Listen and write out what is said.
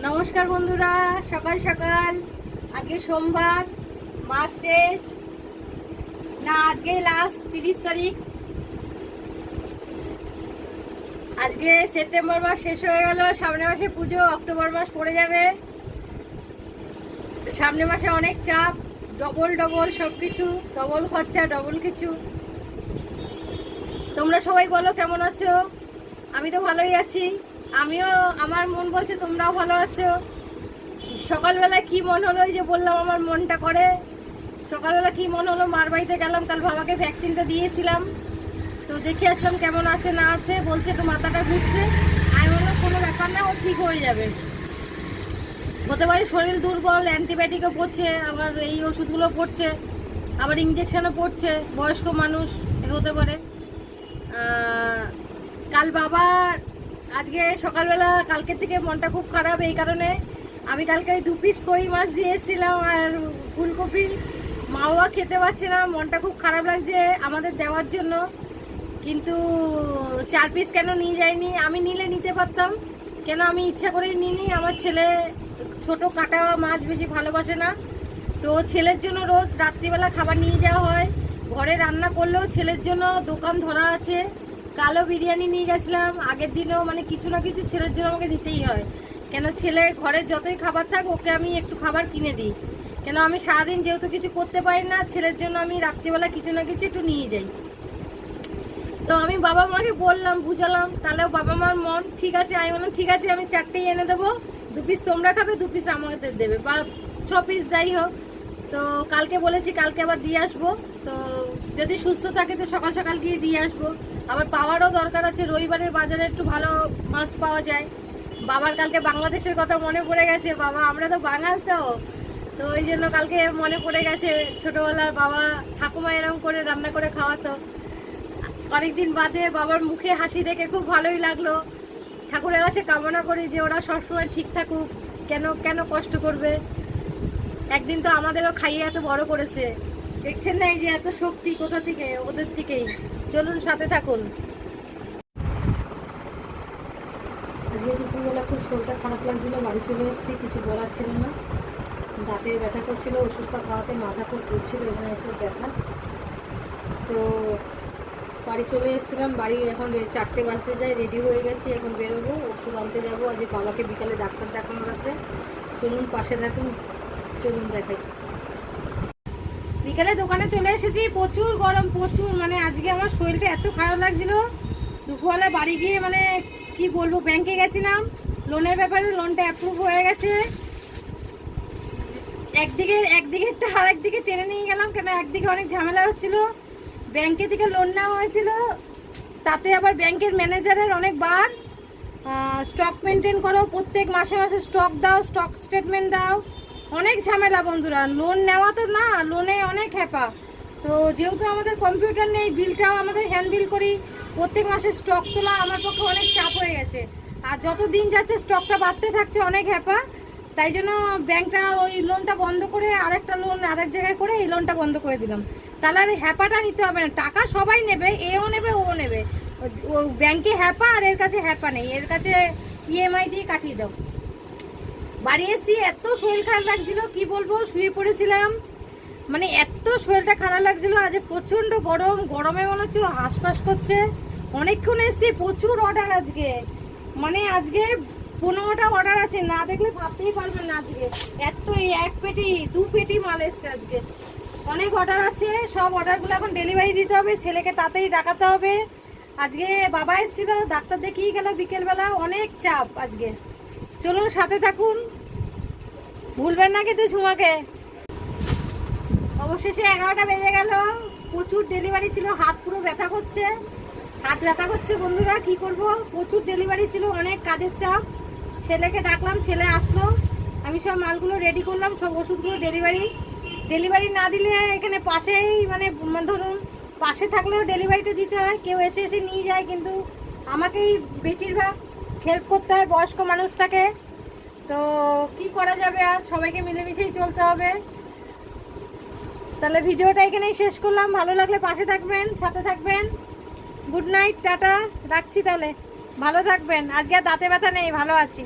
নমস্কার বন্ধুরা, সকাল সকাল আজকে সোমবার, মাস শেষ না, আজকে লাস্ট 30 তারিখ। আজকে সেপ্টেম্বর মাস শেষ হয়ে গেল, সামনে মাসে পুজো, অক্টোবর মাস পড়ে যাবে। সামনে মাসে অনেক চাপ, ডবল ডবল সবকিছু, ডবল খরচা, ডবল কিছু। তোমরা সবাই বলো কেমন আছো? আমি তো ভালোই আছি। আমিও, আমার মন বলছে তোমরাও ভালো আছো। সকালবেলা কি মন হলো, এই যে বললাম আমার মনটা করে। সকালবেলা কি মন হলো, মার বাড়িতে গেলাম, কাল বাবাকে ভ্যাকসিনটা দিয়েছিলাম, তো দেখে আসলাম কেমন আছে না আছে। বলছে একটু মাথাটা ঘুরছে। আমি বললাম কোনো ব্যাপার না, ও ঠিক হয়ে যাবে। হতে পারে শরীর দুর্বল, অ্যান্টিবায়োটিকও পড়ছে, আবার এই ওষুধগুলো পড়ছে, আবার ইঞ্জেকশনও পড়ছে, বয়স্ক মানুষ হতে পারে। কাল বাবা, আজকে সকালবেলা কালকে থেকে মনটা খুব খারাপ, এই কারণে আমি কালকে 2 পিস কই মাছ দিয়ে এসেছিলাম আর ফুলকপি। মা বাবা খেতে পারছে না, মনটা খুব খারাপ লাগছে আমাদের দেওয়ার জন্য, কিন্তু 4 পিস কেন নিয়ে যাইনি। আমি নিলে নিতে পারতাম, কেন আমি ইচ্ছা করেই নিইনি। আমার ছেলে ছোট কাটা মাছ বেশি ভালোবাসে না, তো ছেলের জন্য রোজ রাত্রিবেলা খাবার নিয়ে যাওয়া হয়। ঘরে রান্না করলেও ছেলের জন্য দোকান ধরা আছে। কালো বিরিয়ানি নিয়ে গেছিলাম আগের দিনেও, মানে কিছু না কিছু ছেলের জন্য আমাকে দিতেই হয়। কেন ছেলে ঘরের যতই খাবার থাক, ওকে আমি একটু খাবার কিনে দিই। কেন আমি সারাদিন যেহেতু কিছু করতে পারি না, ছেলের জন্য আমি রাত্রিবেলা কিছু না কিছু একটু নিয়ে যাই। তো আমি বাবা মাকে বললাম, বুঝালাম, তাহলেও বাবা মার মন ঠিক আছে। আমি বললাম ঠিক আছে, আমি 4টেই এনে দেবো, 2 পিস তোমরা খাবে, 2 পিস আমাদের দেবে, বা 6 পিস যাই হোক। তো কালকে বলেছি কালকে আবার দিয়ে আসবো, তো যদি সুস্থ থাকে তো সকাল সকাল গিয়ে দিয়ে আসবো। আবার পাওয়ারও দরকার আছে, রবিবারের বাজারে একটু ভালো মাছ পাওয়া যায়। বাবার কালকে বাংলাদেশের কথা মনে পড়ে গেছে, বাবা আমরা তো বাঙাল, তো ওই জন্য কালকে মনে পড়ে গেছে ছোটবেলার বাবা ঠাকুমা এরকম করে রান্না করে খাওয়াতো। অনেকদিন বাদে বাবার মুখে হাসি দেখে খুব ভালোই লাগলো। ঠাকুরের কাছে কামনা করি যে ওরা সবসময় ঠিক থাকুক, কেন কেন কষ্ট করবে। একদিন তো আমাদেরও খাইয়ে এত বড় করেছে, দেখছেন না এই যে এত শক্তি কোথা থেকে, ওদের থেকেই। চলুন সাথে থাকুন। আজকে দুপুরবেলা খুব শরীরটা খারাপ লাগছিল, বাড়ি চলে এসেছি, কিছু বলার ছিল না। দাঁতে ব্যথা করছিল, ওষুধটা খাওয়াতে মাথা খুব করছিল, এখানে এসে ব্যথা। তো বাড়ি চলে এসেছিলাম, বাড়ি এখন 4টে বাজতে যায়, রেডি হয়ে গেছি, এখন বেরোবো, ওষুধ আনতে যাবো। আজ বাবাকে বিকালে ডাক্তার দেখানোর আছে। চলুন পাশে থাকুন, চলুন দেখাই। বিকালে দোকানে চলে এসেছি, প্রচুর গরম, প্রচুর, মানে আজকে আমার শরীরটা এত খারাপ লাগছিল। দুপুরবেলা বাড়ি গিয়ে মানে কি বলবো, ব্যাংকে গেছিলাম লোনের ব্যাপারে, লোনটা অ্যাপ্রুভ হয়ে গেছে। একদিকে আর একদিকে টেনে নিয়ে গেলাম, কেন একদিকে অনেক ঝামেলা হচ্ছিল। ব্যাংকে থেকে লোন নেওয়া হয়েছিল, তাতে আবার ব্যাংকের ম্যানেজারের অনেকবার স্টক মেনটেন করো, প্রত্যেক মাসে মাসে স্টক দাও, স্টক স্টেটমেন্ট দাও, অনেক ঝামেলা বন্ধুরা। লোন নেওয়া তো না, লোনে অনেক হ্যাপা। তো যেহেতু আমাদের কম্পিউটার নেই, বিলটাও আমাদের হ্যান্ড বিল করি, প্রত্যেক মাসে স্টক তোলা আমার পক্ষে অনেক চাপ হয়ে গেছে। আর যত দিন যাচ্ছে স্টকটা বাড়তে থাকছে, অনেক হ্যাপা। তাই জন্য ব্যাংকটা ওই লোনটা বন্ধ করে আরেকটা লোন আরেক জায়গায় করে এই লোনটা বন্ধ করে দিলাম। তাহলে আর হ্যাপাটা নিতে হবে না, টাকা সবাই নেবে, এও নেবে ও নেবে। ও ব্যাংকে হ্যাপা আর এর কাছে হ্যাপা নেই, এর কাছে ইএমআই দিয়ে কাটিয়ে দাও। বাড়ি এসেছি, এত শরীর খারাপ লাগছিল কি বলবো, শুয়ে পড়েছিলাম, মানে এত শরীরটা খারাপ লাগছিল। আজ প্রচন্ড গরম, গরমে মনে হচ্ছে হাঁসফাঁস করছে। অনেকক্ষণ এসেছি, প্রচুর অর্ডার আজকে, মানে আজকে 15টা অর্ডার আছে, না দেখলে ভাবতেই পারবেন না। আজকে এত 1 পেটি 2 পেটি মাল এসছে, আজকে অনেক অর্ডার আছে। সব অর্ডারগুলো এখন ডেলিভারি দিতে হবে, ছেলেকে তাতেই ডাকাতে হবে। আজকে বাবা এসেছিল, ডাক্তার দেখিয়ে গেল বিকেলবেলা, অনেক চাপ আজকে। চলুন সাথে থাকুন, ভুলবেন না কিন্তু ঝুমাকে। অবশেষে 11টা বেজে গেল, প্রচুর ডেলিভারি ছিল, হাত পুরো ব্যথা করছে, হাত ব্যথা করছে বন্ধুরা, কি করব, প্রচুর ডেলিভারি ছিল, অনেক কাজের চাপ। ছেলেকে ডাকলাম, ছেলে আসলো, আমি সব মালগুলো রেডি করলাম, সব ওষুধগুলো ডেলিভারি না দিলে এখানে পাশেই, মানে ধরুন পাশে থাকলেও ডেলিভারিটা দিতে হয়, কেউ এসে এসে নিয়ে যায়, কিন্তু আমাকেই বেশিরভাগ হেল্প করতে হয়, বয়স্ক মানুষটাকে। তো কি করা যাবে, আর সবাইকে মিলেমিশেই চলতে হবে। তাহলে ভিডিওটা এখানেই শেষ করলাম, ভালো লাগলে পাশে থাকবেন, সাথে থাকবেন। গুড নাইট, টাটা, রাখছি তাহলে, ভালো থাকবেন। আজকে আর দাঁতে ব্যথা নেই, ভালো আছি।